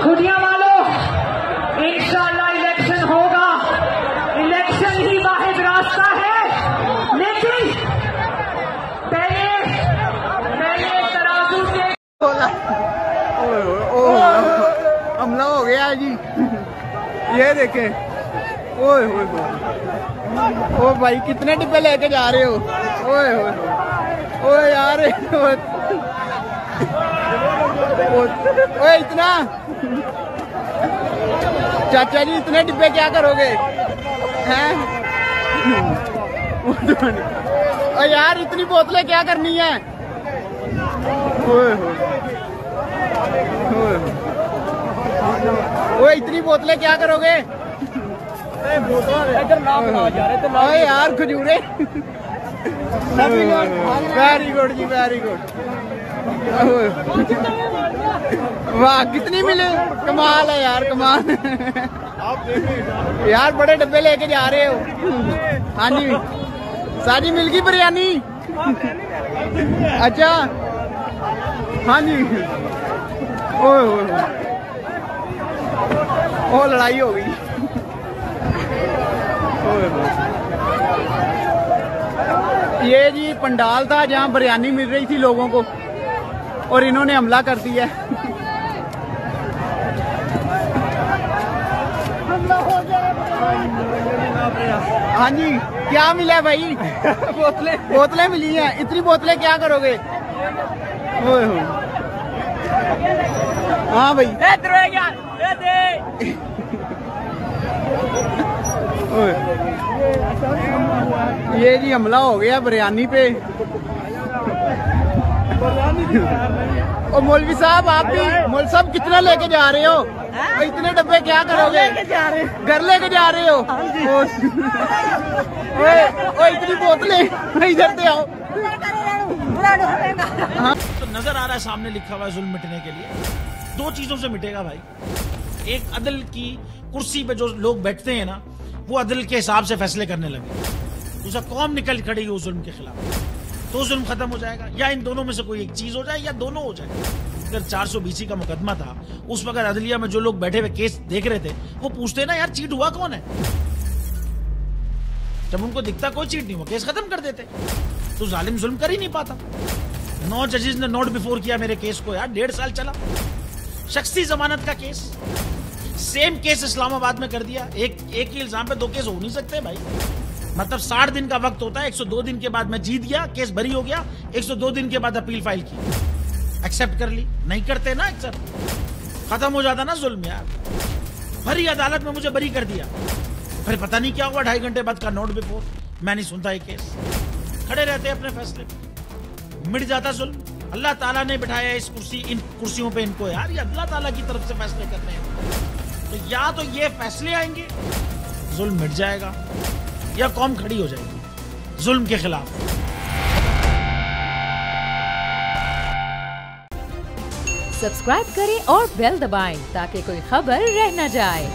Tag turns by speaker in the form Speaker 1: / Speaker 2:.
Speaker 1: खुदिया वालों, इंशाअल्लाह इलेक्शन होगा। इलेक्शन ही वाहिद रास्ता है, लेकिन पहले तराजू के
Speaker 2: हमला हो गया जी। ये देखें, ओए ओ भाई कितने डिब्बे लेके जा रहे हो? ओए यार, ओए इतना चाचा जी, इतने डिब्बे क्या करोगे हैं? ओ यार, इतनी बोतलें क्या करनी है? ओए इतनी बोतलें क्या करोगे? ओए यार खजूरे। वेरी गुड जी, वेरी गुड। वाह, कितनी मिले? कमाल है यार, कमाल। यार बड़े डब्बे लेके जा रहे हो। हाँ जी, सारी मिल गई बिरयानी? अच्छा, हाँ जी। ओ लड़ाई हो गई। ये जी पंडाल था जहाँ बिरयानी मिल रही थी लोगों को, और इन्होंने हमला कर दिया। हाँ जी, क्या मिला भाई? बोतलें मिली हैं। इतनी बोतलें क्या करोगे? हाँ भाई, ये जी हमला हो गया बिरयानी पे। और मौलवी साहब, आप भी मौलवी साहब कितना लेके जा रहे हो? इतने डब्बे क्या करोगे? घर लेके जा रहे हो? ओए इतनी बोतलें, इधर से आओ।
Speaker 3: तो नजर आ रहा है सामने लिखा हुआ है जुल्म मिटने के लिए। दो चीजों से मिटेगा भाई। एक, अदल की कुर्सी पे जो लोग बैठते हैं ना, वो अदल के हिसाब से फैसले करने लगे। दूसरा, कौम निकल खड़ी उस जुल्म के खिलाफ, तो जुल्म खत्म हो जाएगा। या इन दोनों में से कोई एक चीज हो जाए, या दोनों हो जाए। अगर 420 का मुकदमा था, उस वक्त अदलिया में जो लोग बैठे हुए केस देख रहे थे, वो पूछते ना, यार चीट हुआ कौन है? जब उनको दिखता कोई चीट नहीं हुआ, केस खत्म कर देते। तो जालिम जुल्म कर ही नहीं पाता। 9 जजेस ने नोट बिफोर किया मेरे केस को यार, 1.5 साल चला। शख्सी जमानत का केस, सेम केस इस्लामाबाद में कर दिया। एक ही इल्जाम पे 2 केस हो नहीं सकते भाई। मतलब 60 दिन का वक्त होता है। 102 दिन के बाद मैं जीत गया, केस बरी हो गया। 102 दिन के बाद अपील फाइल की, एक्सेप्ट कर ली। नहीं करते ना एक्सेप्ट, खत्म हो जाता ना जुल्म यार। भरी अदालत में मुझे बरी कर दिया, फिर पता नहीं क्या हुआ 2.5 घंटे बाद का नोट बिफोर। मैं नहीं सुनता ये केस, खड़े रहते अपने फैसले पे, मिट जाता जुल्म। अल्लाह ताला ने बिठाया इस कुर्सी, इन कुर्सियों पे इनको यार, ये अल्लाह ताला की तरफ से फैसले करने हैं। तो या तो ये फैसले आएंगे, जुल्म मिट जाएगा, या कौम खड़ी हो जाएगी जुल्म के खिलाफ।
Speaker 4: सब्सक्राइब करें और बेल दबाएं ताकि कोई खबर रह न जाए।